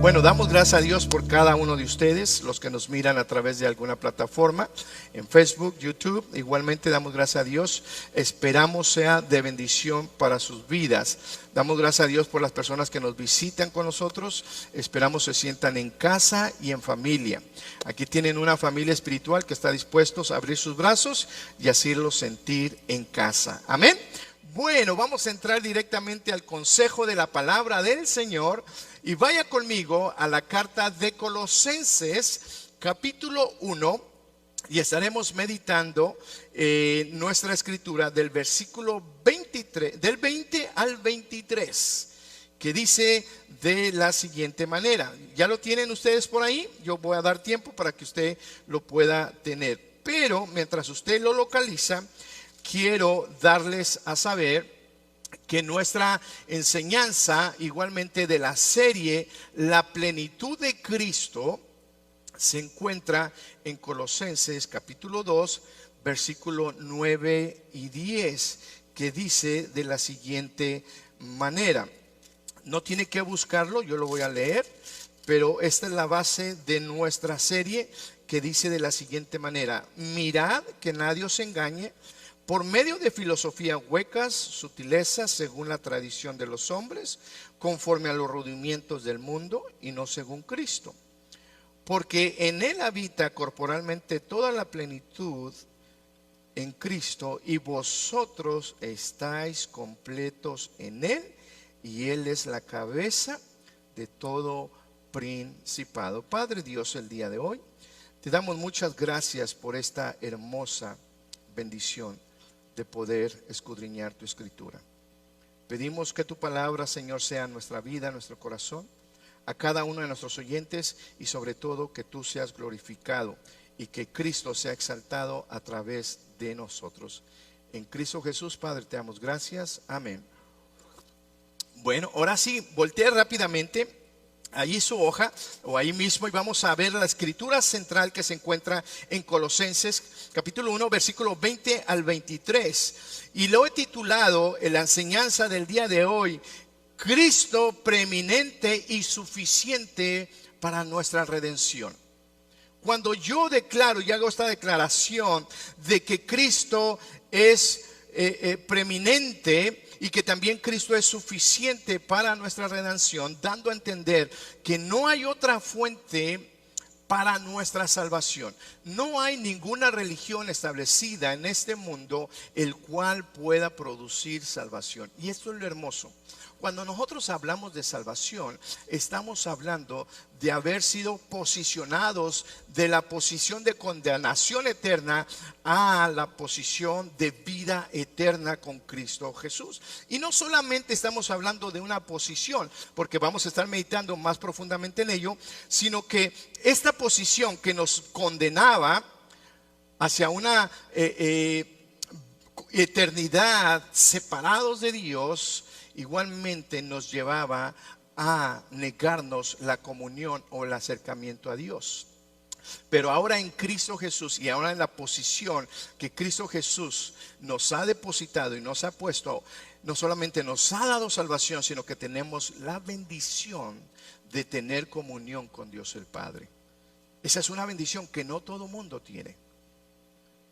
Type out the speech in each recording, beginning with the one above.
Bueno, damos gracias a Dios por cada uno de ustedes, los que nos miran a través de alguna plataforma, en Facebook, YouTube. Igualmente damos gracias a Dios. Esperamos sea de bendición para sus vidas. Damos gracias a Dios por las personas que nos visitan con nosotros. Esperamos se sientan en casa y en familia. Aquí tienen una familia espiritual que está dispuestos a abrir sus brazos y hacerlos sentir en casa. Amén. Bueno, vamos a entrar directamente al consejo de la palabra del Señor y vaya conmigo a la carta de Colosenses, capítulo 1, y estaremos meditando nuestra escritura del versículo 23, del 20 al 23, que dice de la siguiente manera. ¿Ya lo tienen ustedes por ahí? Yo voy a dar tiempo para que usted lo pueda tener, pero mientras usted lo localiza, quiero darles a saber que nuestra enseñanza, igualmente de la serie La plenitud de Cristo, se encuentra en Colosenses capítulo 2, versículo 9 y 10, que dice de la siguiente manera. No tiene que buscarlo, yo lo voy a leer, pero esta es la base de nuestra serie, que dice de la siguiente manera: mirad que nadie os engañe por medio de filosofías huecas, sutilezas según la tradición de los hombres, conforme a los rudimientos del mundo y no según Cristo. Porque en Él habita corporalmente toda la plenitud en Cristo, y vosotros estáis completos en Él, y Él es la cabeza de todo principado. Padre Dios, el día de hoy te damos muchas gracias por esta hermosa bendición de poder escudriñar tu escritura. Pedimos que tu palabra, Señor, sea nuestra vida, nuestro corazón, a cada uno de nuestros oyentes, y sobre todo que tú seas glorificado y que Cristo sea exaltado a través de nosotros. En Cristo Jesús, Padre, te damos gracias. Amén. Bueno, ahora sí, voltea rápidamente allí su hoja o ahí mismo y vamos a ver la escritura central que se encuentra en Colosenses capítulo 1, versículo 20 al 23, y lo he titulado en la enseñanza del día de hoy: Cristo preeminente y suficiente para nuestra redención. Cuando yo declaro y hago esta declaración de que Cristo es preeminente y que también Cristo es suficiente para nuestra redención, dando a entender que no hay otra fuente para nuestra salvación. No hay ninguna religión establecida en este mundo el cual pueda producir salvación. Y esto es lo hermoso. Cuando nosotros hablamos de salvación, estamos hablando de haber sido posicionados de la posición de condenación eterna a la posición de vida eterna con Cristo Jesús. Y no solamente estamos hablando de una posición, porque vamos a estar meditando más profundamente en ello, sino que esta posición que nos condenaba hacia una eternidad separados de Dios, igualmente nos llevaba a negarnos la comunión o el acercamiento a Dios. Pero ahora en Cristo Jesús, y ahora en la posición que Cristo Jesús nos ha depositado y nos ha puesto, no solamente nos ha dado salvación, sino que tenemos la bendición de tener comunión con Dios el Padre. Esa es una bendición que no todo mundo tiene.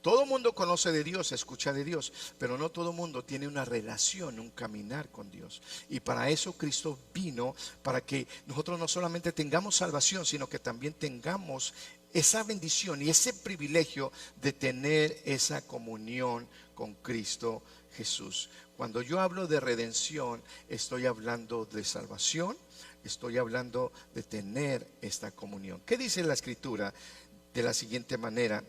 Todo mundo conoce de Dios, escucha de Dios, pero no todo mundo tiene una relación, un caminar con Dios. Y para eso Cristo vino, para que nosotros no solamente tengamos salvación, sino que también tengamos esa bendición y ese privilegio de tener esa comunión con Cristo Jesús. Cuando yo hablo de redención, estoy hablando de salvación, estoy hablando de tener esta comunión. ¿Qué dice la Escritura? De la siguiente manera,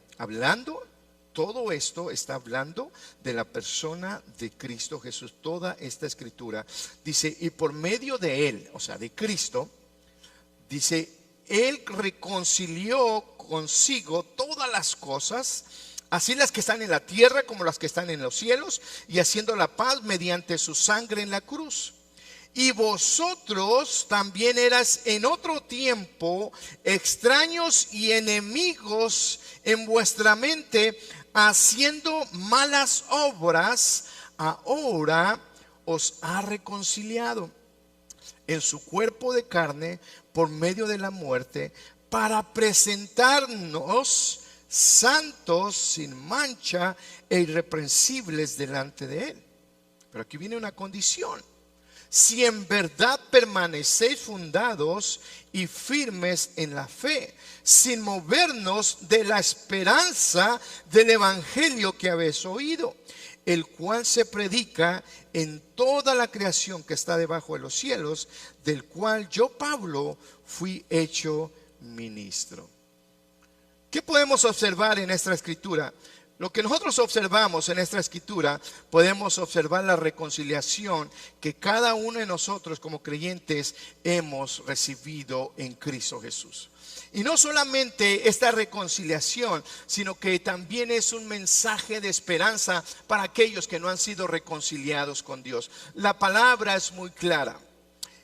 todo esto está hablando de la persona de Cristo Jesús. Toda esta escritura dice, y por medio de Él, o sea, de Cristo, dice, Él reconcilió consigo todas las cosas, así las que están en la tierra como las que están en los cielos, y haciendo la paz mediante su sangre en la cruz. Y vosotros también eras en otro tiempo extraños y enemigos en vuestra mente, haciendo malas obras. Ahora os ha reconciliado en su cuerpo de carne por medio de la muerte, para presentarnos santos, sin mancha e irreprensibles delante de Él. Pero aquí viene una condición: si en verdad permanecéis fundados y firmes en la fe, sin movernos de la esperanza del evangelio que habéis oído, el cual se predica en toda la creación que está debajo de los cielos, del cual yo, Pablo, fui hecho ministro. ¿Qué podemos observar en esta escritura? Lo que nosotros observamos en esta escritura, podemos observar la reconciliación que cada uno de nosotros como creyentes hemos recibido en Cristo Jesús. Y no solamente esta reconciliación, sino que también es un mensaje de esperanza para aquellos que no han sido reconciliados con Dios. La palabra es muy clara.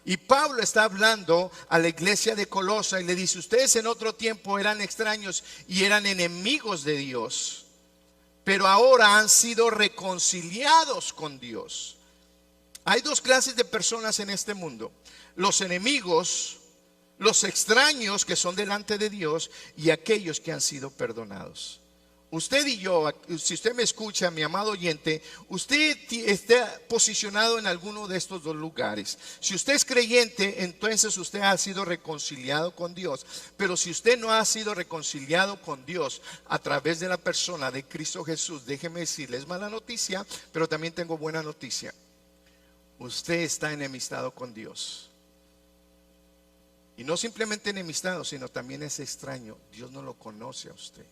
Y Pablo está hablando a la iglesia de Colosa y le dice: ustedes en otro tiempo eran extraños y eran enemigos de Dios, pero ahora han sido reconciliados con Dios. Hay dos clases de personas en este mundo: los enemigos, los extraños que son delante de Dios, y aquellos que han sido perdonados. Usted y yo, si usted me escucha, mi amado oyente, usted está posicionado en alguno de estos dos lugares. Si usted es creyente, entonces usted ha sido reconciliado con Dios. Pero si usted no ha sido reconciliado con Dios a través de la persona de Cristo Jesús, déjeme decirle, es mala noticia, pero también tengo buena noticia: usted está enemistado con Dios. Y no simplemente enemistado, sino también es extraño. Dios no lo conoce a usted.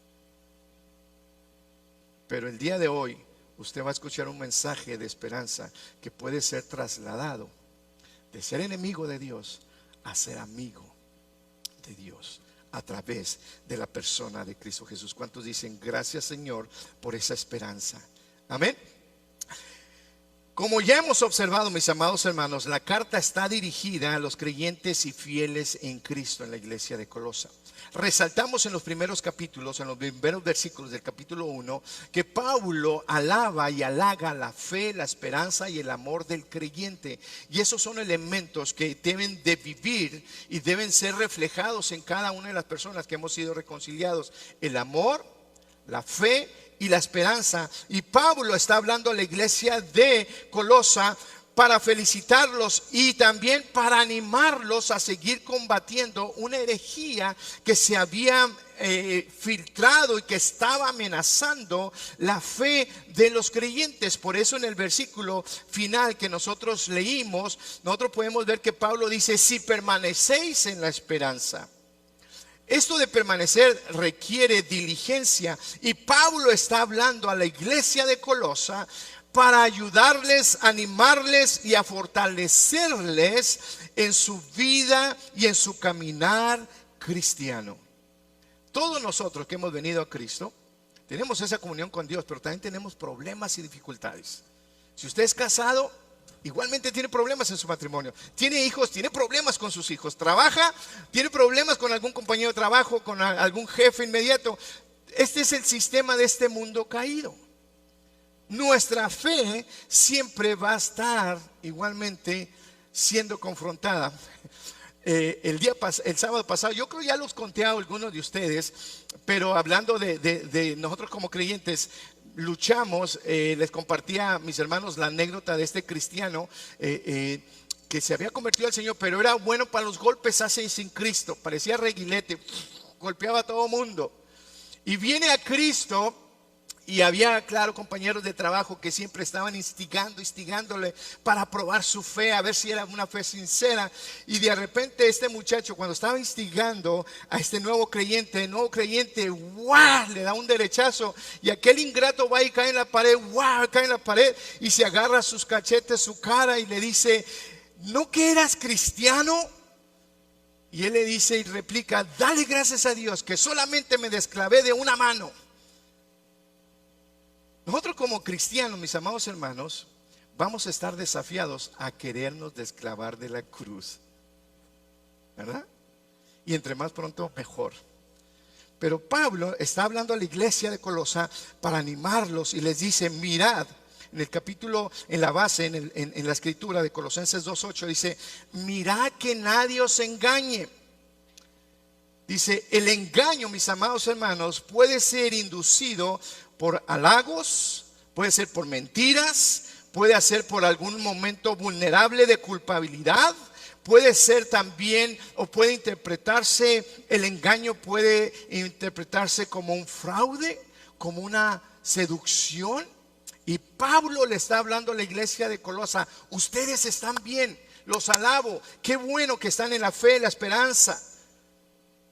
Pero el día de hoy usted va a escuchar un mensaje de esperanza que puede ser trasladado de ser enemigo de Dios a ser amigo de Dios a través de la persona de Cristo Jesús. ¿Cuántos dicen gracias, Señor, por esa esperanza? Amén. Como ya hemos observado, mis amados hermanos, la carta está dirigida a los creyentes y fieles en Cristo en la iglesia de Colosa. Resaltamos en los primeros capítulos, en los primeros versículos del capítulo 1, que Pablo alaba y halaga la fe, la esperanza y el amor del creyente. Y esos son elementos que deben de vivir y deben ser reflejados en cada una de las personas que hemos sido reconciliados: el amor, la fe y la esperanza. Y Pablo está hablando a la iglesia de Colosa para felicitarlos y también para animarlos a seguir combatiendo una herejía que se había filtrado y que estaba amenazando la fe de los creyentes. Por eso en el versículo final que nosotros leímos, nosotros podemos ver que Pablo dice: si permanecéis en la esperanza. Esto de permanecer requiere diligencia, y Pablo está hablando a la iglesia de Colosa para ayudarles, animarles y a fortalecerles en su vida y en su caminar cristiano. Todos nosotros que hemos venido a Cristo tenemos esa comunión con Dios, pero también tenemos problemas y dificultades. Si usted es casado, igualmente tiene problemas en su matrimonio. Tiene hijos, tiene problemas con sus hijos. Trabaja, tiene problemas con algún compañero de trabajo, con algún jefe inmediato. Este es el sistema de este mundo caído. Nuestra fe siempre va a estar igualmente siendo confrontada. El sábado pasado, yo creo ya los conté a algunos de ustedes, pero hablando de nosotros como creyentes, luchamos. Les compartía a mis hermanos la anécdota de este cristiano que se había convertido al Señor, pero era bueno para los golpes así sin Cristo. Parecía reguilete, golpeaba a todo mundo. Y viene a Cristo. Y había, claro, compañeros de trabajo que siempre estaban instigándole para probar su fe, a ver si era una fe sincera. Y de repente este muchacho, cuando estaba instigando a este nuevo creyente, ¡guau!, le da un derechazo. Y aquel ingrato va y cae en la pared, ¡guau!, cae en la pared y se agarra sus cachetes, su cara, y le dice: ¿no que eras cristiano? Y él le dice y replica: dale gracias a Dios que solamente me desclavé de una mano. Nosotros como cristianos, mis amados hermanos, vamos a estar desafiados a querernos desclavar de la cruz, ¿verdad? Y entre más pronto mejor. Pero Pablo está hablando a la iglesia de Colosa para animarlos y les dice: mirad, en el capítulo, en la base, en la escritura de Colosenses 2:8, dice: mirad que nadie os engañe. Dice, el engaño, mis amados hermanos, puede ser inducido por halagos, puede ser por mentiras, puede ser por algún momento vulnerable de culpabilidad, puede ser también, o puede interpretarse, el engaño puede interpretarse como un fraude, como una seducción. Y Pablo le está hablando a la iglesia de Colosa: ustedes están bien, los alabo, qué bueno que están en la fe, en la esperanza,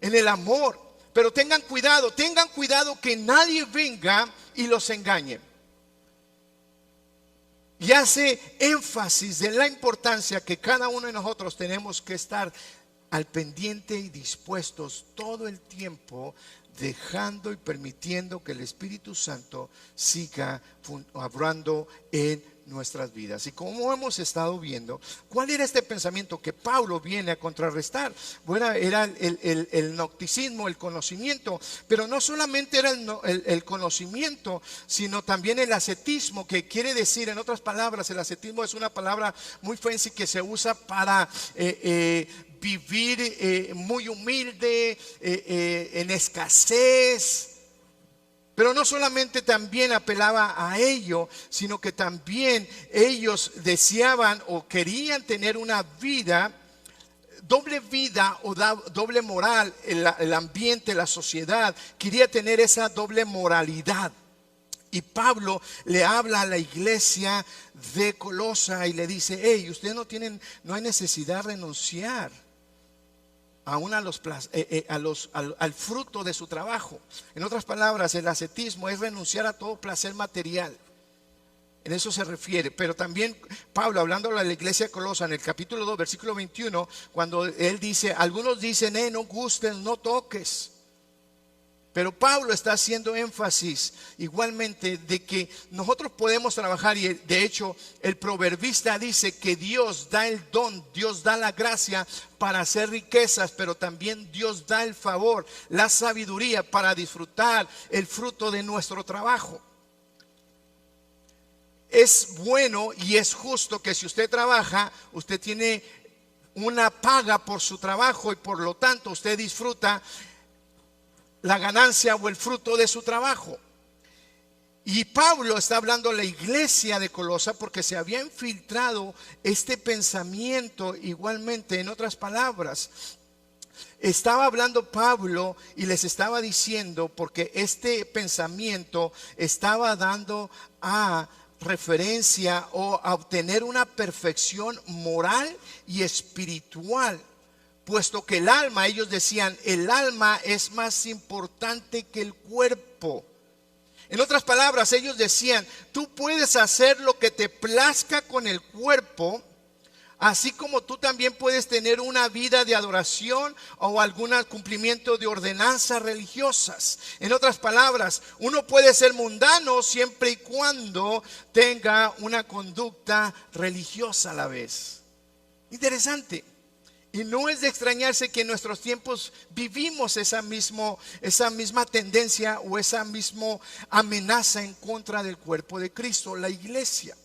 en el amor, pero tengan cuidado que nadie venga y los engañe. Y hace énfasis de la importancia que cada uno de nosotros tenemos que estar al pendiente y dispuestos todo el tiempo, dejando y permitiendo que el Espíritu Santo siga obrando en nuestras vidas. Y como hemos estado viendo, ¿cuál era este pensamiento que Pablo viene a contrarrestar? Bueno, era el gnosticismo, el conocimiento, pero no solamente era el conocimiento, sino también el ascetismo, que quiere decir, en otras palabras, el ascetismo es una palabra muy fancy que se usa para vivir muy humilde, en escasez. Pero no solamente también apelaba a ello, sino que también ellos deseaban o querían tener una vida, doble vida o doble moral. El ambiente, la sociedad quería tener esa doble moralidad. Y Pablo le habla a la iglesia de Colosa y le dice: hey, ustedes no hay necesidad de renunciar aún al fruto de su trabajo. En otras palabras, el ascetismo es renunciar a todo placer material. En eso se refiere. Pero también Pablo, hablando a la iglesia de Colosa, en el capítulo 2, versículo 21, cuando él dice, algunos dicen, no gustes, no toques. Pero Pablo está haciendo énfasis igualmente de que nosotros podemos trabajar, y de hecho el proverbista dice que Dios da el don, Dios da la gracia para hacer riquezas, pero también Dios da el favor, la sabiduría para disfrutar el fruto de nuestro trabajo. Es bueno y es justo que si usted trabaja, usted tiene una paga por su trabajo y por lo tanto usted disfruta la ganancia o el fruto de su trabajo. Y Pablo está hablando a la iglesia de Colosa porque se había infiltrado este pensamiento igualmente. En otras palabras, estaba hablando Pablo y les estaba diciendo, porque este pensamiento estaba dando a referencia o a obtener una perfección moral y espiritual. Puesto que el alma, ellos decían, el alma es más importante que el cuerpo. En otras palabras, ellos decían, tú puedes hacer lo que te plazca con el cuerpo, así como tú también puedes tener una vida de adoración o algún cumplimiento de ordenanzas religiosas. En otras palabras, uno puede ser mundano siempre y cuando tenga una conducta religiosa a la vez. Interesante. Y no es de extrañarse que en nuestros tiempos vivimos esa misma tendencia o esa misma amenaza en contra del cuerpo de Cristo, la iglesia.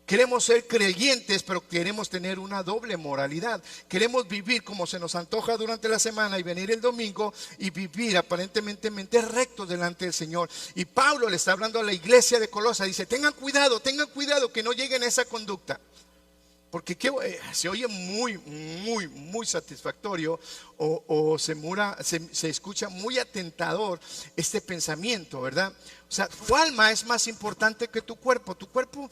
Queremos ser creyentes, pero queremos tener una doble moralidad. Queremos vivir como se nos antoja durante la semana y venir el domingo y vivir aparentemente rectos delante del Señor. Y Pablo le está hablando a la iglesia de Colosa, dice, tengan cuidado que no lleguen a esa conducta. Porque se oye muy satisfactorio o se escucha muy atentador este pensamiento, ¿verdad? O sea, tu alma es más importante que tu cuerpo. Tu cuerpo,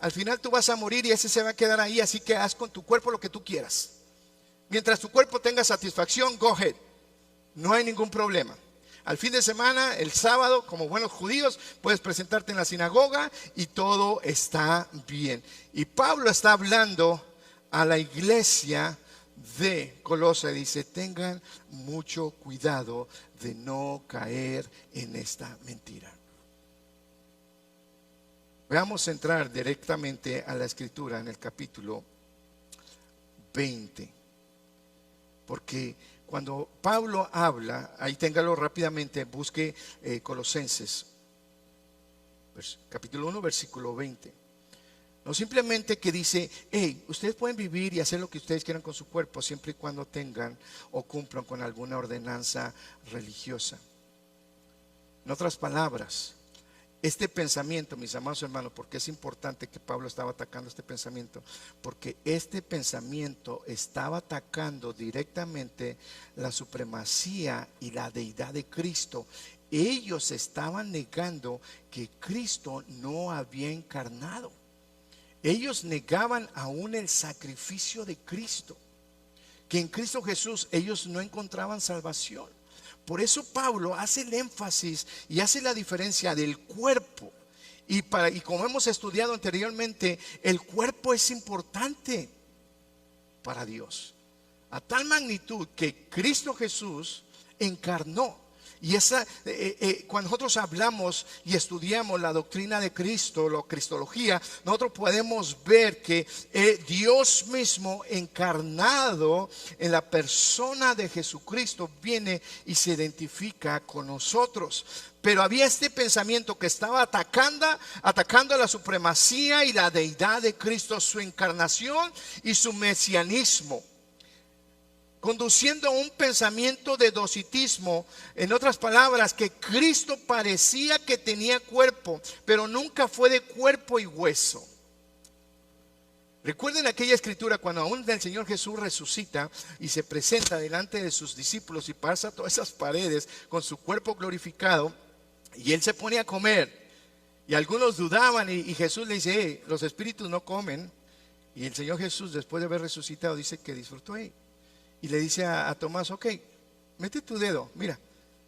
al final tú vas a morir y ese se va a quedar ahí, así que haz con tu cuerpo lo que tú quieras. Mientras tu cuerpo tenga satisfacción, go ahead. No hay ningún problema. Al fin de semana, el sábado, como buenos judíos, puedes presentarte en la sinagoga y todo está bien. Y Pablo está hablando a la iglesia de Colosa y dice, tengan mucho cuidado de no caer en esta mentira. Vamos a entrar directamente a la escritura en el capítulo 20. Porque cuando Pablo habla, ahí téngalo rápidamente, busque Colosenses. capítulo 1, versículo 20. No simplemente que dice, hey, ustedes pueden vivir y hacer lo que ustedes quieran con su cuerpo siempre y cuando tengan o cumplan con alguna ordenanza religiosa. En otras palabras, este pensamiento, mis amados hermanos, porque es importante que Pablo estaba atacando este pensamiento, porque este pensamiento estaba atacando directamente la supremacía y la deidad de Cristo. Ellos estaban negando que Cristo no había encarnado. Ellos negaban aún el sacrificio de Cristo, que en Cristo Jesús ellos no encontraban salvación. Por eso Pablo hace el énfasis y hace la diferencia del cuerpo. Y como hemos estudiado anteriormente, el cuerpo es importante para Dios, a tal magnitud que Cristo Jesús encarnó. Y cuando nosotros hablamos y estudiamos la doctrina de Cristo, la cristología, nosotros podemos ver que Dios mismo encarnado en la persona de Jesucristo viene y se identifica con nosotros. Pero había este pensamiento que estaba atacando la supremacía y la deidad de Cristo, su encarnación y su mesianismo, conduciendo a un pensamiento de docetismo. En otras palabras, que Cristo parecía que tenía cuerpo, pero nunca fue de cuerpo y hueso. Recuerden aquella escritura cuando aún el Señor Jesús resucita y se presenta delante de sus discípulos y pasa todas esas paredes con su cuerpo glorificado, y Él se pone a comer. Y algunos dudaban y Jesús le dice, los espíritus no comen. Y el Señor Jesús, después de haber resucitado, dice que disfrutó. Y le dice a Tomás, ok, mete tu dedo, mira,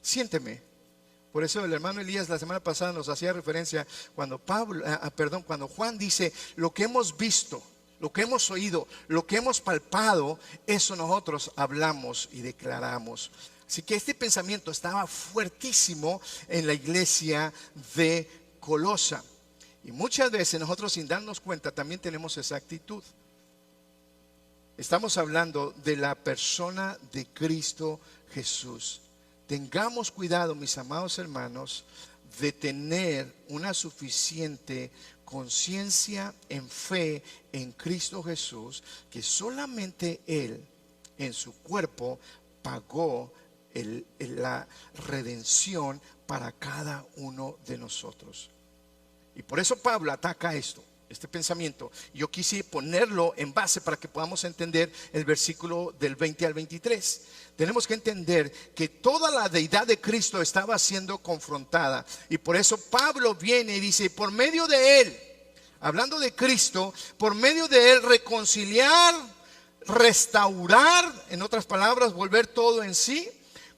siénteme. Por eso el hermano Elías la semana pasada nos hacía referencia cuando cuando Juan dice, lo que hemos visto, lo que hemos oído, lo que hemos palpado, eso nosotros hablamos y declaramos. Así que este pensamiento estaba fuertísimo en la iglesia de Colosa. Y muchas veces nosotros, sin darnos cuenta, también tenemos esa actitud. Estamos hablando de la persona de Cristo Jesús. Tengamos cuidado, mis amados hermanos, de tener una suficiente conciencia en fe en Cristo Jesús, que solamente Él en su cuerpo pagó la redención para cada uno de nosotros. Y por eso Pablo ataca este pensamiento. Yo quise ponerlo en base para que podamos entender el versículo del 20 al 23. Tenemos que entender que toda la deidad de Cristo estaba siendo confrontada, y por eso Pablo viene y dice, por medio de Él, hablando de Cristo, por medio de Él reconciliar, restaurar, en otras palabras, volver todo en sí,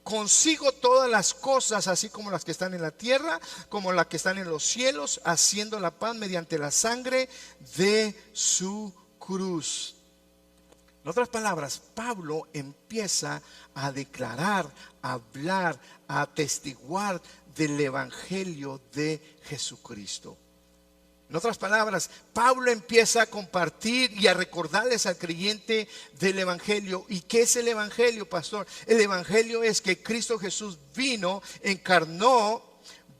consigo todas las cosas, así como las que están en la tierra, como las que están en los cielos, haciendo la paz mediante la sangre de su cruz. En otras palabras, Pablo empieza a declarar, a hablar, a atestiguar del evangelio de Jesucristo. En otras palabras, Pablo empieza a compartir y a recordarles al creyente del evangelio. ¿Y qué es el evangelio, pastor? El evangelio es que Cristo Jesús vino, encarnó,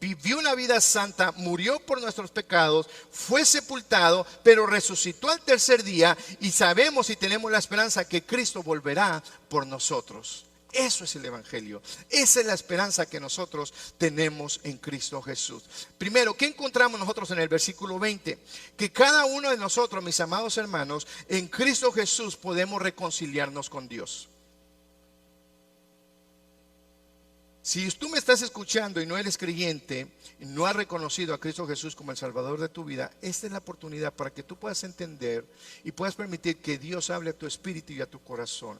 vivió una vida santa, murió por nuestros pecados, fue sepultado, pero resucitó al tercer día, y sabemos y tenemos la esperanza que Cristo volverá por nosotros. Eso es el evangelio. Esa es la esperanza que nosotros tenemos en Cristo Jesús. Primero, ¿qué encontramos nosotros en el versículo 20? Que cada uno de nosotros, mis amados hermanos, en Cristo Jesús podemos reconciliarnos con Dios. Si tú me estás escuchando y no eres creyente, y no has reconocido a Cristo Jesús como el Salvador de tu vida, esta es la oportunidad para que tú puedas entender y puedas permitir que Dios hable a tu espíritu y a tu corazón.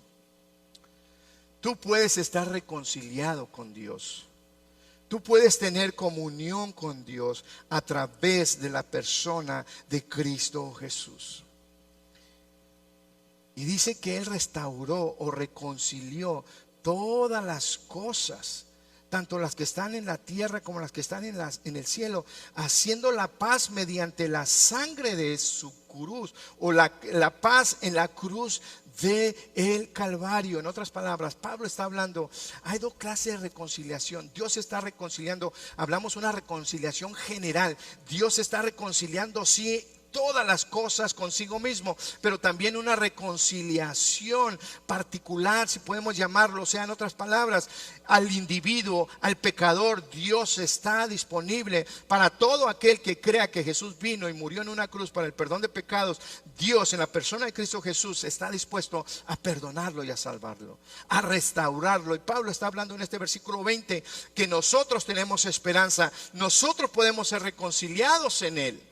Tú puedes estar reconciliado con Dios. Tú puedes tener comunión con Dios a través de la persona de Cristo Jesús. Y dice que Él restauró o reconcilió todas las cosas. tanto las que están en la tierra como las que están en el cielo, haciendo la paz mediante la sangre de su cruz, o la paz en la cruz de el Calvario. En otras palabras, Pablo está hablando, hay dos clases de reconciliación. Dios está reconciliando, hablamos una reconciliación general. Dios está reconciliando, sí, todas las cosas consigo mismo, pero también una reconciliación particular, si podemos llamarlo, o sea, en otras palabras, al individuo, al pecador. Dios está disponible para todo aquel que crea que Jesús vino y murió en una cruz para el perdón de pecados. Dios, en la persona de Cristo Jesús, está dispuesto a perdonarlo y a salvarlo, a restaurarlo. Y Pablo está hablando en este versículo 20 que nosotros tenemos esperanza, nosotros podemos ser reconciliados en Él.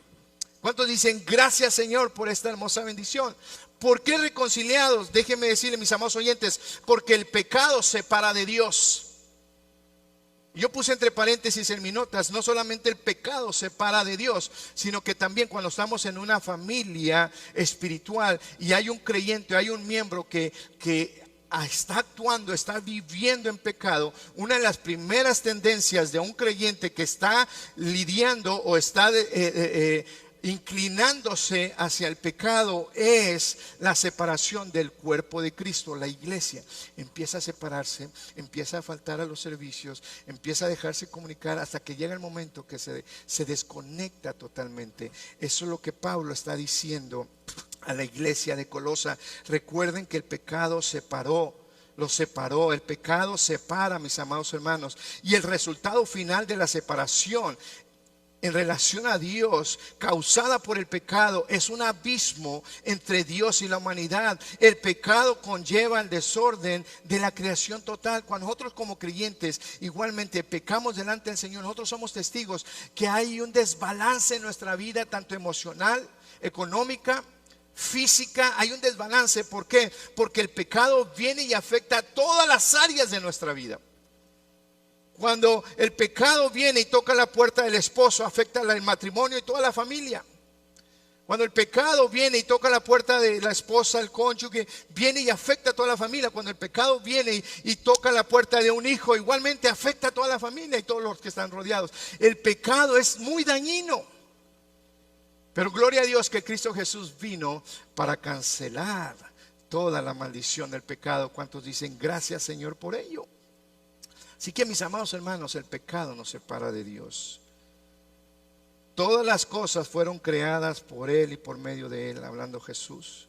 ¿Cuántos dicen gracias, Señor, por esta hermosa bendición? ¿Por qué reconciliados? Déjenme decirle, mis amados oyentes, porque el pecado separa de Dios. Yo puse entre paréntesis en mis notas, no solamente el pecado separa de Dios, sino que también cuando estamos en una familia espiritual y hay un creyente, hay un miembro que está actuando, está viviendo en pecado, una de las primeras tendencias de un creyente que está lidiando o está inclinándose hacia el pecado es la separación del cuerpo de Cristo. La iglesia empieza a separarse, empieza a faltar a los servicios, empieza a dejarse comunicar hasta que llega el momento que se desconecta totalmente. Eso es lo que Pablo está diciendo a la iglesia de Colosa. Recuerden que el pecado los separó. El pecado separa, mis amados hermanos, y el resultado final de la separación en relación a Dios causada por el pecado es un abismo entre Dios y la humanidad. El pecado conlleva el desorden de la creación total. Cuando nosotros como creyentes igualmente pecamos delante del Señor, nosotros somos testigos que hay un desbalance en nuestra vida, tanto emocional, económica, física. Hay un desbalance. ¿Por qué? Porque el pecado viene y afecta todas las áreas de nuestra vida. Cuando el pecado viene y toca la puerta del esposo, afecta el matrimonio y toda la familia. Cuando el pecado viene y toca la puerta de la esposa, el cónyuge, viene y afecta a toda la familia. Cuando el pecado viene y toca la puerta de un hijo, igualmente afecta a toda la familia y todos los que están rodeados. El pecado es muy dañino. Pero gloria a Dios que Cristo Jesús vino para cancelar toda la maldición del pecado. ¿Cuántos dicen gracias, Señor, por ello? Así que, mis amados hermanos, el pecado nos separa de Dios. Todas las cosas fueron creadas por Él y por medio de Él, hablando Jesús,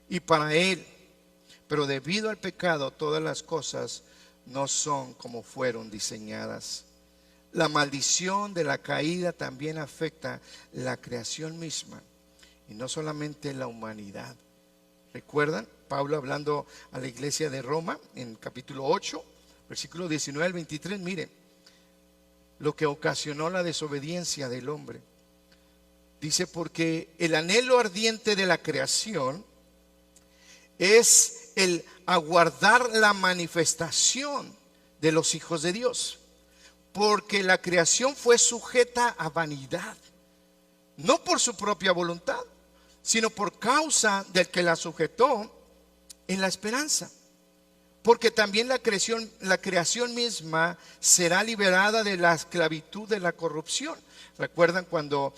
y para Él. Pero debido al pecado, todas las cosas no son como fueron diseñadas. La maldición de la caída también afecta la creación misma, y no solamente la humanidad. ¿Recuerdan? Pablo hablando a la iglesia de Roma en capítulo 8. Versículo 19 al 23, mire lo que ocasionó la desobediencia del hombre. Dice, porque el anhelo ardiente de la creación es el aguardar la manifestación de los hijos de Dios. Porque la creación fue sujeta a vanidad, no por su propia voluntad, sino por causa del que la sujetó en la esperanza. Porque también la creación misma será liberada de la esclavitud de la corrupción. ¿Recuerdan cuando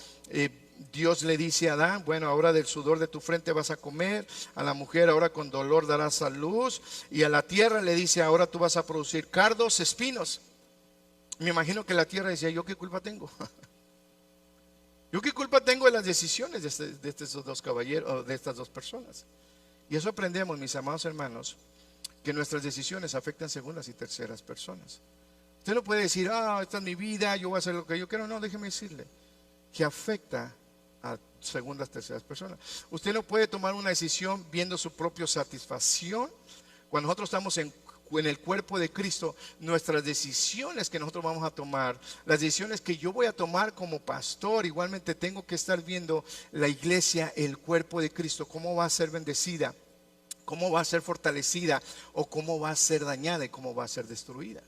Dios le dice a Adán, bueno, ahora del sudor de tu frente vas a comer? A la mujer, ahora con dolor darás a luz. Y a la tierra le dice, ahora tú vas a producir cardos, espinos. Me imagino que la tierra decía, ¿yo qué culpa tengo? ¿Yo qué culpa tengo de las decisiones de estos dos caballeros, de estas dos personas? Y eso aprendemos, mis amados hermanos, que nuestras decisiones afectan segundas y terceras personas. Usted no puede decir, esta es mi vida, yo voy a hacer lo que yo quiero. No, déjeme decirle que afecta a segundas, terceras personas. Usted no puede tomar una decisión viendo su propia satisfacción. Cuando nosotros estamos en el cuerpo de Cristo, nuestras decisiones que nosotros vamos a tomar, las decisiones que yo voy a tomar como pastor, igualmente tengo que estar viendo la iglesia, el cuerpo de Cristo, cómo va a ser bendecida, cómo va a ser fortalecida o cómo va a ser dañada y cómo va a ser destruida.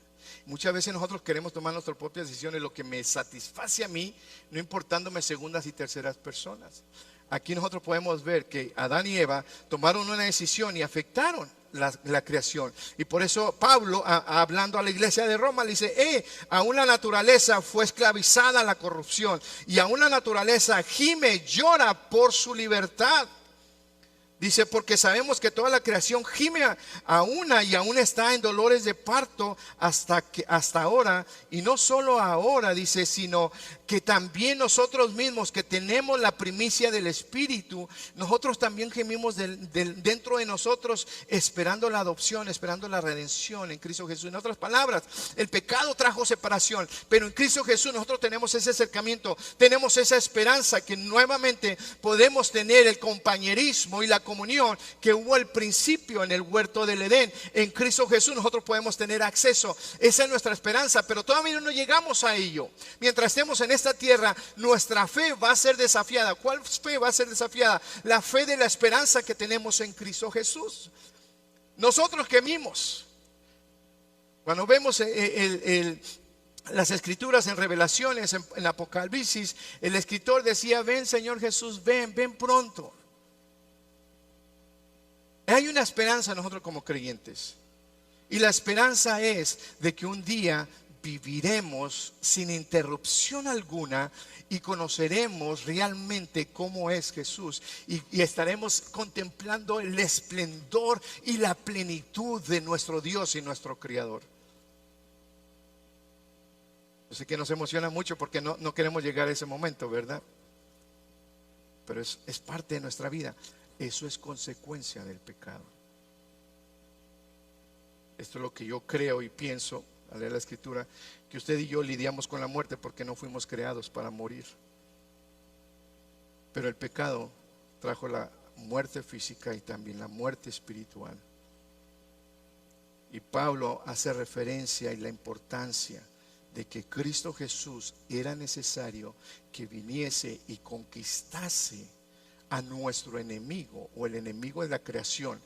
Muchas veces nosotros queremos tomar nuestras propias decisiones, lo que me satisface a mí, no importándome segundas y terceras personas. Aquí nosotros podemos ver que Adán y Eva tomaron una decisión y afectaron la creación. Y por eso Pablo, hablando a la iglesia de Roma, le dice, aún la naturaleza fue esclavizada a la corrupción, y aún la naturaleza gime, llora por su libertad. Dice, porque sabemos que toda la creación gime a una y aún está en dolores de parto hasta ahora. Y no solo ahora, dice, sino que también nosotros mismos que tenemos la primicia del Espíritu, nosotros también gemimos dentro de nosotros, esperando la adopción, esperando la redención en Cristo Jesús. En otras palabras, el pecado trajo separación, pero en Cristo Jesús nosotros tenemos ese acercamiento, tenemos esa esperanza que nuevamente podemos tener el compañerismo y la comunión que hubo al principio en el huerto del Edén. En Cristo Jesús nosotros podemos tener acceso. Esa es nuestra esperanza, pero todavía no llegamos a ello. Mientras estemos en esta tierra, nuestra fe va a ser desafiada. ¿Cuál fe va a ser desafiada? La fe de la esperanza que tenemos en Cristo Jesús. Nosotros gemimos cuando vemos las escrituras en Revelaciones, en Apocalipsis. El escritor decía, ven Señor Jesús, ven pronto. Hay una esperanza nosotros como creyentes, y la esperanza es de que un día viviremos sin interrupción alguna y conoceremos realmente cómo es Jesús, y estaremos contemplando el esplendor y la plenitud de nuestro Dios y nuestro Creador. Así que nos emociona mucho porque no queremos llegar a ese momento, ¿verdad? Pero es parte de nuestra vida. Eso es consecuencia del pecado. Esto es lo que yo creo y pienso al leer la escritura, que usted y yo lidiamos con la muerte porque no fuimos creados para morir. Pero el pecado trajo la muerte física y también la muerte espiritual. Y Pablo hace referencia y la importancia de que Cristo Jesús era necesario que viniese y conquistase a nuestro enemigo, o el enemigo de la creación.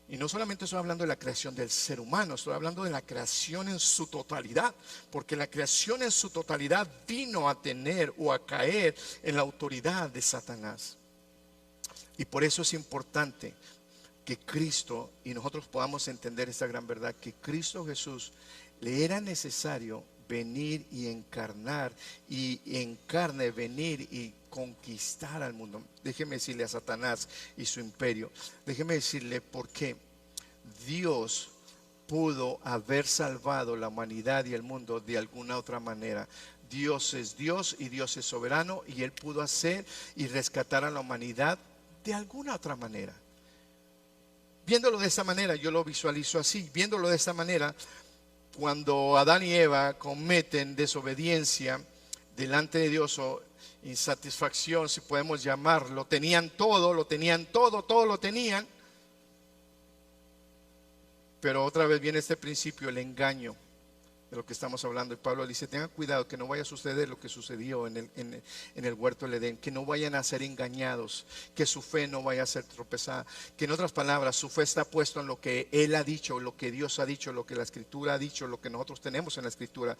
Y no solamente estoy hablando de la creación del ser humano, estoy hablando de la creación en su totalidad, porque la creación en su totalidad vino a tener o a caer en la autoridad de Satanás. Y por eso es importante que Cristo, y nosotros podamos entender esta gran verdad, que Cristo Jesús le era necesario venir y encarnar, y en carne venir y conquistar al mundo. Déjeme decirle a Satanás y su imperio, déjeme decirle por qué Dios pudo haber salvado la humanidad y el mundo de alguna otra manera. Dios es Dios y Dios es soberano, y Él pudo hacer y rescatar a la humanidad de alguna otra manera. Viéndolo de esta manera, yo lo visualizo así. Viéndolo de esta manera, cuando Adán y Eva cometen desobediencia delante de Dios, o insatisfacción, si podemos llamarlo, tenían todo, lo tenían todo lo tenían, pero otra vez viene este principio, el engaño de lo que estamos hablando. Y Pablo dice, tengan cuidado que no vaya a suceder lo que sucedió en el huerto del Edén, que no vayan a ser engañados, que su fe no vaya a ser tropezada, que en otras palabras su fe está puesto en lo que Él ha dicho, lo que Dios ha dicho, lo que la Escritura ha dicho, lo que nosotros tenemos en la Escritura.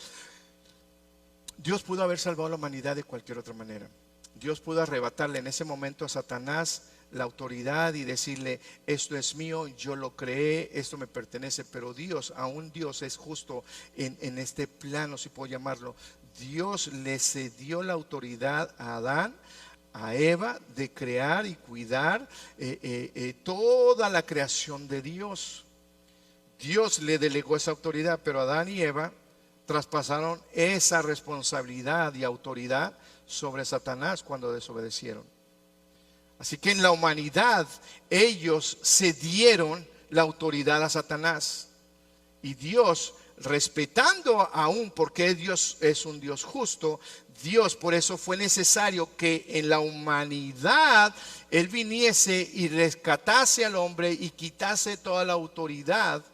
Dios pudo haber salvado a la humanidad de cualquier otra manera. Dios pudo arrebatarle en ese momento a Satanás la autoridad y decirle, esto es mío, yo lo creé, esto me pertenece. Pero Dios, aún Dios es justo en este plano, si puedo llamarlo. Dios le cedió la autoridad a Adán, a Eva, de crear y cuidar toda la creación de Dios. Dios le delegó esa autoridad, pero Adán y Eva traspasaron esa responsabilidad y autoridad sobre Satanás cuando desobedecieron. Así que en la humanidad ellos cedieron la autoridad a Satanás, y Dios, respetando aún, porque Dios es un Dios justo, Dios por eso fue necesario que en la humanidad Él viniese y rescatase al hombre y quitase toda la autoridad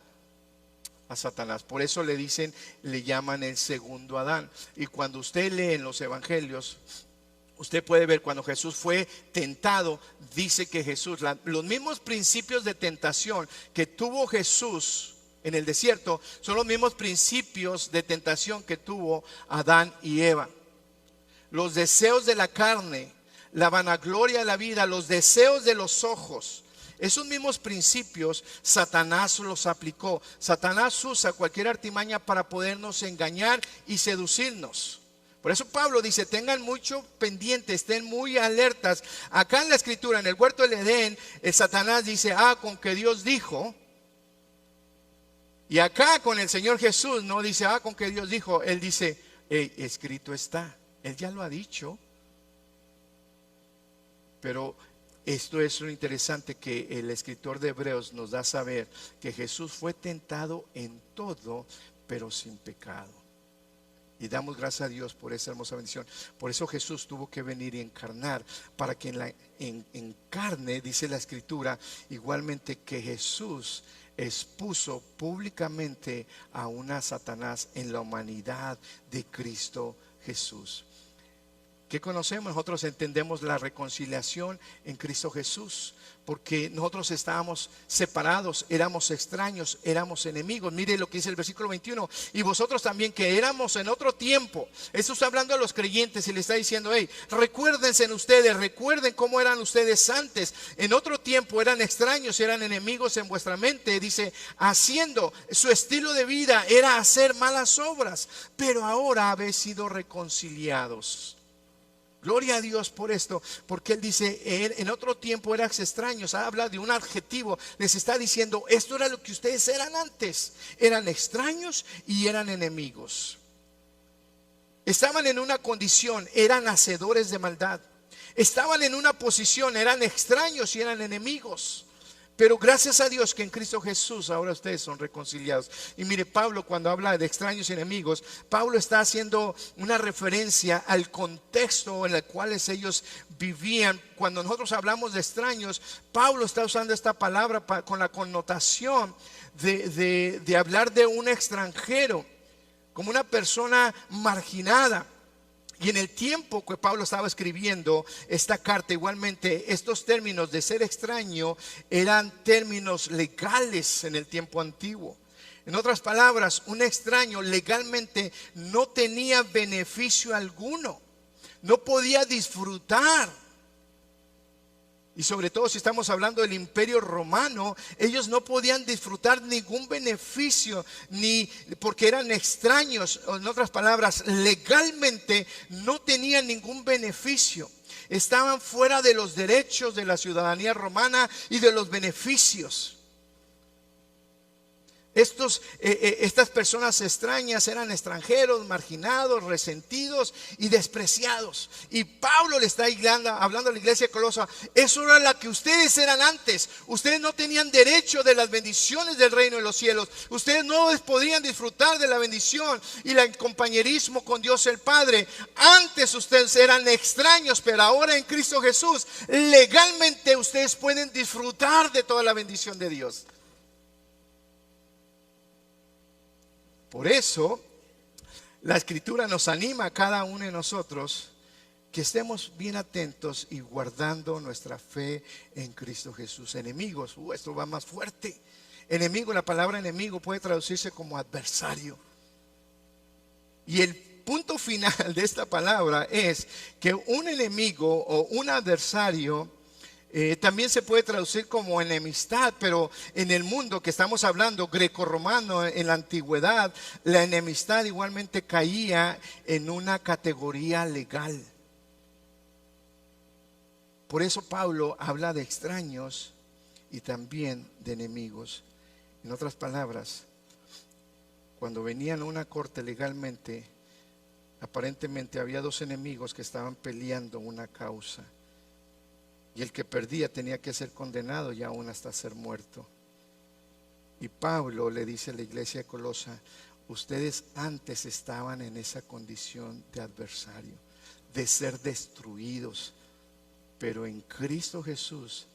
a Satanás. Por eso le llaman el segundo Adán. Y cuando usted lee en los evangelios, usted puede ver cuando Jesús fue tentado, dice que Jesús, los mismos principios de tentación que tuvo Jesús en el desierto, son los mismos principios de tentación que tuvo Adán y Eva. Los deseos de la carne, la vanagloria de la vida, los deseos de los ojos, Esos mismos principios Satanás los aplicó. Satanás usa cualquier artimaña para podernos engañar y seducirnos. Por eso Pablo dice, tengan mucho pendiente, estén muy alertas. Acá en la escritura, en el huerto del Edén, el Satanás dice, con que Dios dijo. Y acá con el Señor Jesús no dice, con que Dios dijo. Él dice, escrito está. Él ya lo ha dicho. Pero esto es lo interesante, que el escritor de Hebreos nos da a saber que Jesús fue tentado en todo, pero sin pecado. Y damos gracias a Dios por esa hermosa bendición. Por eso Jesús tuvo que venir y encarnar, para que en carne, dice la escritura, igualmente que Jesús expuso públicamente a una Satanás en la humanidad de Cristo Jesús. ¿Qué conocemos? Nosotros entendemos la reconciliación en Cristo Jesús, porque nosotros estábamos separados, éramos extraños, éramos enemigos. Mire lo que dice el versículo 21. Y vosotros también, que éramos en otro tiempo. Esto está hablando a los creyentes y le está diciendo, recuérdense en ustedes, recuerden cómo eran ustedes antes. En otro tiempo eran extraños, eran enemigos en vuestra mente. Dice, haciendo, su estilo de vida era hacer malas obras, pero ahora habéis sido reconciliados. Gloria a Dios por esto, porque Él dice, en otro tiempo eras extraños. Habla de un adjetivo, les está diciendo, esto era lo que ustedes eran antes. Eran extraños y eran enemigos. Estaban en una condición, eran hacedores de maldad. Estaban en una posición, eran extraños y eran enemigos. Pero gracias a Dios que en Cristo Jesús ahora ustedes son reconciliados. Y mire, Pablo, cuando habla de extraños y enemigos, Pablo está haciendo una referencia al contexto en el cual ellos vivían. Cuando nosotros hablamos de extraños, Pablo está usando esta palabra con la connotación de hablar de un extranjero, como una persona marginada. Y en el tiempo que Pablo estaba escribiendo esta carta, igualmente estos términos de ser extraño eran términos legales en el tiempo antiguo. En otras palabras, un extraño legalmente no tenía beneficio alguno, no podía disfrutar. Y sobre todo si estamos hablando del Imperio Romano, ellos no podían disfrutar ningún beneficio, ni porque eran extraños. En otras palabras, legalmente no tenían ningún beneficio. Estaban fuera de los derechos de la ciudadanía romana y de los beneficios. Estas personas extrañas eran extranjeros, marginados, resentidos y despreciados. Y Pablo le está hablando a la iglesia de Colosa, eso era la que ustedes eran antes. Ustedes no tenían derecho de las bendiciones del reino de los cielos. Ustedes no podían disfrutar de la bendición y el compañerismo con Dios el Padre. Antes ustedes eran extraños, pero ahora en Cristo Jesús legalmente ustedes pueden disfrutar de toda la bendición de Dios. Por eso, la Escritura nos anima a cada uno de nosotros que estemos bien atentos y guardando nuestra fe en Cristo Jesús. Enemigos, esto va más fuerte. Enemigo, la palabra enemigo puede traducirse como adversario. Y el punto final de esta palabra es que un enemigo o un adversario también se puede traducir como enemistad, pero en el mundo que estamos hablando, grecorromano, en la antigüedad, la enemistad igualmente caía en una categoría legal. Por eso Pablo habla de extraños y también de enemigos. En otras palabras, cuando venían a una corte legalmente, aparentemente había dos enemigos que estaban peleando una causa. Y el que perdía tenía que ser condenado y aún hasta ser muerto. Y Pablo le dice a la iglesia de Colosa, ustedes antes estaban en esa condición de adversario, de ser destruidos, pero en Cristo Jesús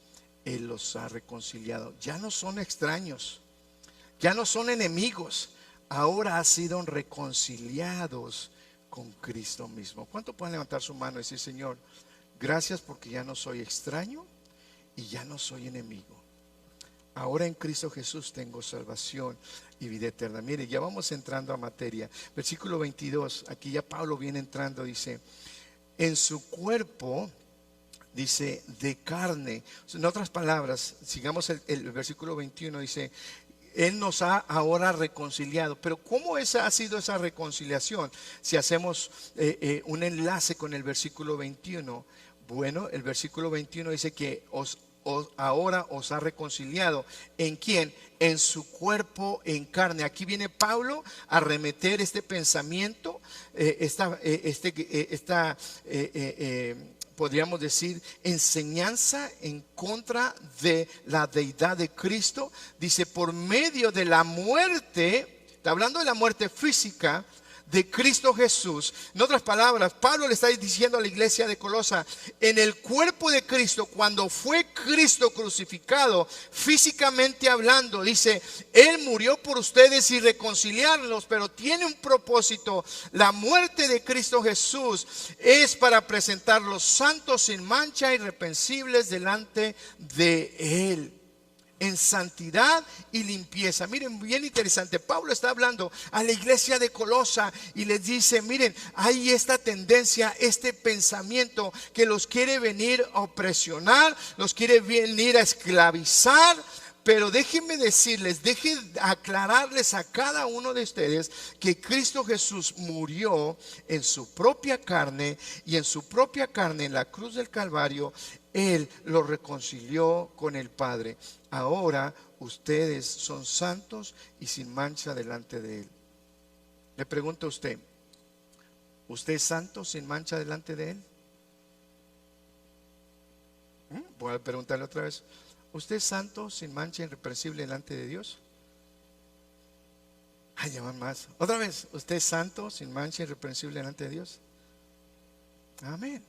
Él los ha reconciliado. Ya no son extraños, ya no son enemigos, ahora han sido reconciliados con Cristo mismo. ¿Cuánto pueden levantar su mano y decir, Señor, gracias porque ya no soy extraño y ya no soy enemigo? Ahora en Cristo Jesús tengo salvación y vida eterna. Mire, ya vamos entrando a materia. Versículo 22, aquí ya Pablo viene entrando, dice, en su cuerpo dice de carne. En otras palabras, sigamos el versículo 21, dice, Él nos ha ahora reconciliado. Pero ¿cómo ha sido esa reconciliación? Si hacemos un enlace con el versículo 21, bueno, el versículo 21 dice que ahora os ha reconciliado. ¿En quién? En su cuerpo en carne. Aquí viene Pablo a remeter este pensamiento, podríamos decir, enseñanza en contra de la deidad de Cristo. Dice, por medio de la muerte, está hablando de la muerte física de Cristo Jesús. En otras palabras, Pablo le está diciendo a la iglesia de Colosa, en el cuerpo de Cristo, cuando fue Cristo crucificado, físicamente hablando, dice, Él murió por ustedes y reconciliarlos, pero tiene un propósito. La muerte de Cristo Jesús es para presentarlos santos, sin mancha, irreprensibles delante de Él, en santidad y limpieza. Miren, bien interesante. Pablo está hablando a la iglesia de Colosa y les dice, miren, hay esta tendencia, este pensamiento que los quiere venir a opresionar, los quiere venir a esclavizar. Pero déjenme decirles, déjenme aclararles a cada uno de ustedes que Cristo Jesús murió en su propia carne, y en su propia carne, en la cruz del Calvario, Él lo reconcilió con el Padre. Ahora ustedes son santos y sin mancha delante de Él. Le pregunto a usted, ¿usted es santo sin mancha delante de Él? Voy a preguntarle otra vez. ¿Usted es santo, sin mancha, irreprensible delante de Dios? Ay, llaman más. Otra vez, ¿usted es santo, sin mancha, irreprensible delante de Dios? Amén.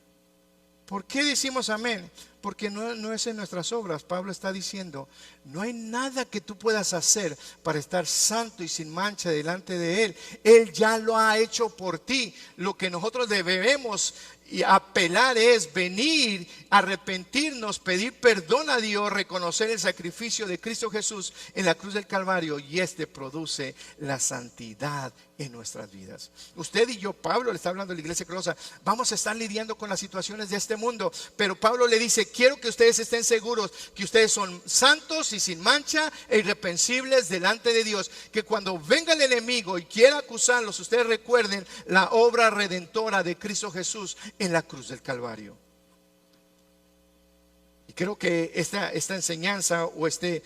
¿Por qué decimos amén? Porque no es en nuestras obras. Pablo está diciendo, no hay nada que tú puedas hacer para estar santo y sin mancha delante de Él. Él ya lo ha hecho por ti. Lo que nosotros debemos y apelar es venir, arrepentirnos, pedir perdón a Dios, reconocer el sacrificio de Cristo Jesús en la cruz del Calvario, y este produce la santidad en nuestras vidas. Usted y yo, Pablo le está hablando a la iglesia de Colosa, vamos a estar lidiando con las situaciones de este mundo, pero Pablo le dice, quiero que ustedes estén seguros que ustedes son santos y sin mancha e irreprensibles delante de Dios, que cuando venga el enemigo y quiera acusarlos, ustedes recuerden la obra redentora de Cristo Jesús en la cruz del Calvario. Y creo que esta enseñanza o este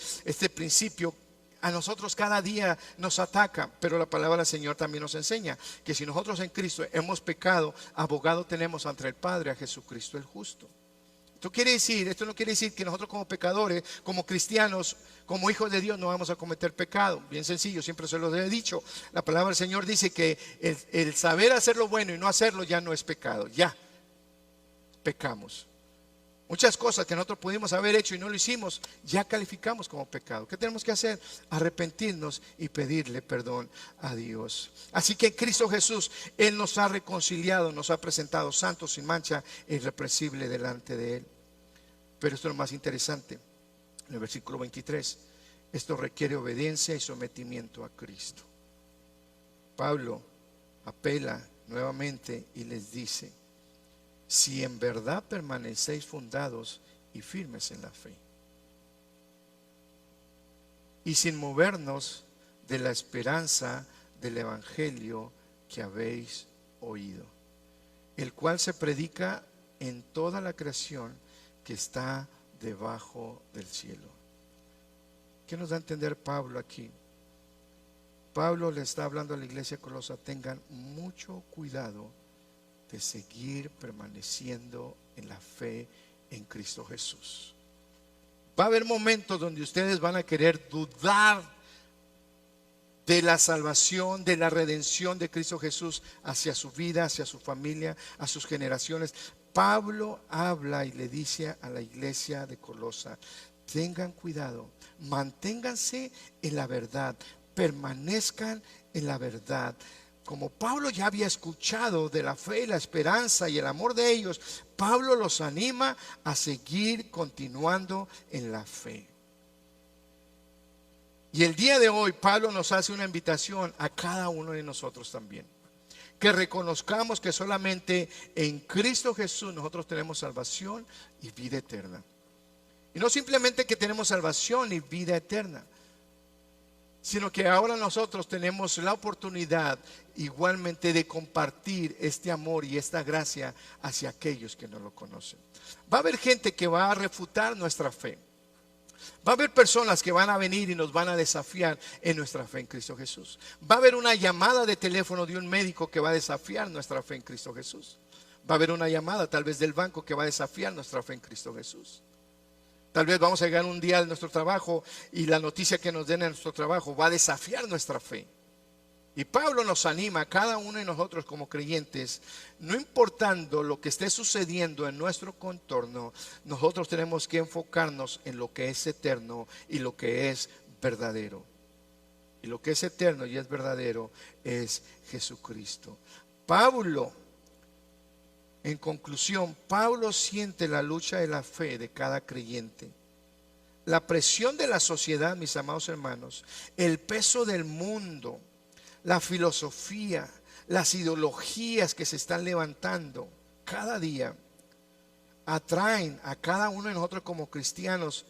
principio a nosotros cada día nos ataca, pero la palabra del Señor también nos enseña que si nosotros en Cristo hemos pecado, abogado tenemos ante el Padre, a Jesucristo el justo. Esto no quiere decir que nosotros como pecadores, como cristianos, como hijos de Dios no vamos a cometer pecado. Bien sencillo, siempre se lo he dicho. La palabra del Señor dice que el saber hacer lo bueno y no hacerlo ya no es pecado. Ya pecamos. Muchas cosas que nosotros pudimos haber hecho y no lo hicimos, ya calificamos como pecado. ¿Qué tenemos que hacer? Arrepentirnos y pedirle perdón a Dios. Así que en Cristo Jesús, Él nos ha reconciliado, nos ha presentado santos, sin mancha e irreprensible delante de Él. Pero esto es lo más interesante. En el versículo 23, esto requiere obediencia y sometimiento a Cristo. Pablo apela nuevamente y les dice, si en verdad permanecéis fundados y firmes en la fe, y sin movernos de la esperanza del evangelio que habéis oído, el cual se predica en toda la creación que está debajo del cielo. ¿Qué nos da a entender Pablo aquí? Pablo le está hablando a la iglesia de Colosa, tengan mucho cuidado de seguir permaneciendo en la fe en Cristo Jesús. Va a haber momentos donde ustedes van a querer dudar de la salvación, de la redención de Cristo Jesús hacia su vida, hacia su familia, a sus generaciones. Pablo habla y le dice a la iglesia de Colosa, tengan cuidado, manténganse en la verdad, permanezcan en la verdad. Como Pablo ya había escuchado de la fe, la esperanza y el amor de ellos, Pablo los anima a seguir continuando en la fe. Y el día de hoy Pablo nos hace una invitación a cada uno de nosotros también. que reconozcamos que solamente en Cristo Jesús nosotros tenemos salvación y vida eterna. Y no simplemente que tenemos salvación y vida eterna, sino que ahora nosotros tenemos la oportunidad igualmente de compartir este amor y esta gracia hacia aquellos que no lo conocen. Va a haber gente que va a refutar nuestra fe. Va a haber personas que van a venir y nos van a desafiar en nuestra fe en Cristo Jesús. Va a haber una llamada de teléfono de un médico que va a desafiar nuestra fe en Cristo Jesús. Va a haber una llamada tal vez del banco que va a desafiar nuestra fe en Cristo Jesús. Tal vez vamos a llegar un día a nuestro trabajo y la noticia que nos den en nuestro trabajo va a desafiar nuestra fe. Y Pablo nos anima a cada uno de nosotros como creyentes, no importando lo que esté sucediendo en nuestro contorno, nosotros tenemos que enfocarnos en lo que es eterno y lo que es verdadero. Y lo que es eterno y es verdadero es Jesucristo. Pablo, en conclusión, Pablo siente la lucha de la fe de cada creyente. La presión de la sociedad, mis amados hermanos, el peso del mundo, la filosofía, las ideologías que se están levantando cada día, atraen a cada uno de nosotros como cristianos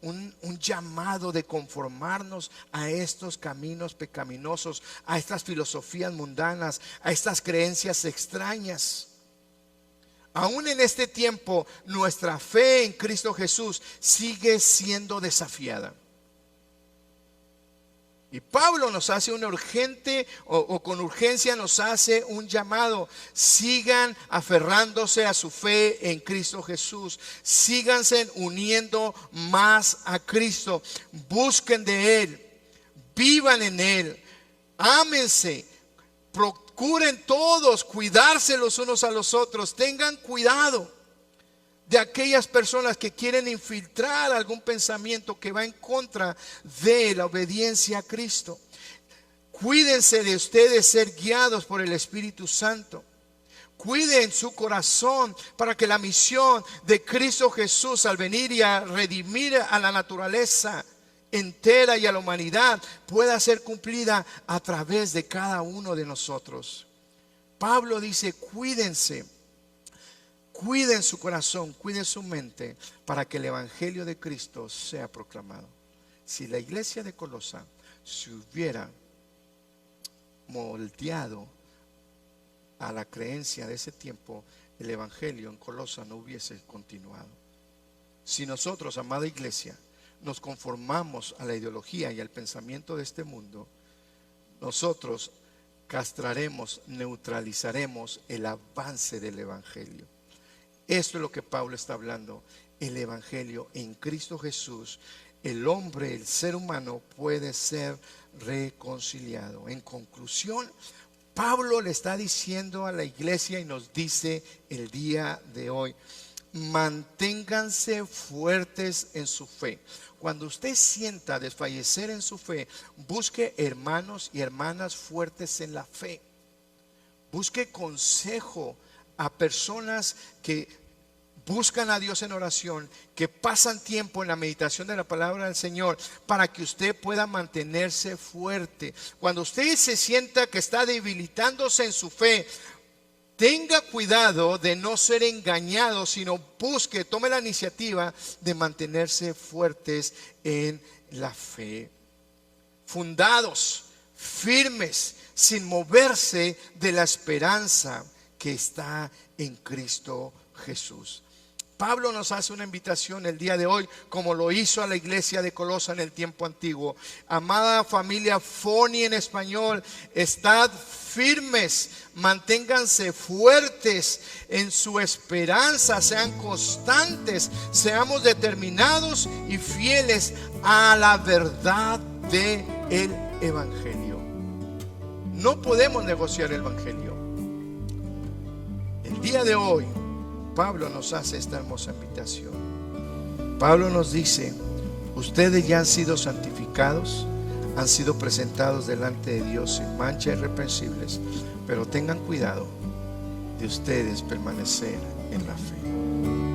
un llamado de conformarnos a estos caminos pecaminosos, a estas filosofías mundanas, a estas creencias extrañas. Aún en este tiempo, nuestra fe en Cristo Jesús sigue siendo desafiada. Y Pablo nos hace una urgente o con urgencia nos hace un llamado. Sigan aferrándose a su fe en Cristo Jesús. Síganse uniendo más a Cristo. Busquen de Él. Vivan en Él. Ámense. Procuren todos cuidarse los unos a los otros. Tengan cuidado de aquellas personas que quieren infiltrar algún pensamiento que va en contra de la obediencia a Cristo. Cuídense de ustedes ser guiados por el Espíritu Santo. Cuiden su corazón para que la misión de Cristo Jesús al venir y a redimir a la naturaleza entera y a la humanidad pueda ser cumplida a través de cada uno de nosotros. Pablo dice: cuídense. Cuiden su corazón, cuiden su mente para que el Evangelio de Cristo sea proclamado. Si la iglesia de Colosa se hubiera moldeado a la creencia de ese tiempo, el Evangelio en Colosa no hubiese continuado. Si nosotros, amada iglesia, nos conformamos a la ideología y al pensamiento de este mundo, nosotros castraremos, neutralizaremos el avance del Evangelio. Esto es lo que Pablo está hablando. El Evangelio en Cristo Jesús, el hombre, el ser humano puede ser reconciliado. En conclusión, Pablo le está diciendo a la iglesia y nos dice el día de hoy: manténganse fuertes en su fe. Cuando usted sienta desfallecer en su fe, busque hermanos y hermanas fuertes en la fe. Busque consejo a personas que buscan a Dios en oración, que pasan tiempo en la meditación de la palabra del Señor, para que usted pueda mantenerse fuerte. Cuando usted se sienta que está debilitándose en su fe, tenga cuidado de no ser engañado, sino busque, tome la iniciativa de mantenerse fuertes en la fe, fundados, firmes, sin moverse de la esperanza que está en Cristo Jesús. Pablo nos hace una invitación el día de hoy, como lo hizo a la iglesia de Colosa en el tiempo antiguo. Amada familia Foni en español, estad firmes, manténganse fuertes en su esperanza, sean constantes, seamos determinados y fieles a la verdad del Evangelio. No podemos negociar el Evangelio. El día de hoy Pablo nos hace esta hermosa invitación. Pablo nos dice: ustedes ya han sido santificados, han sido presentados delante de Dios sin mancha, irreprensibles, pero tengan cuidado de ustedes permanecer en la fe.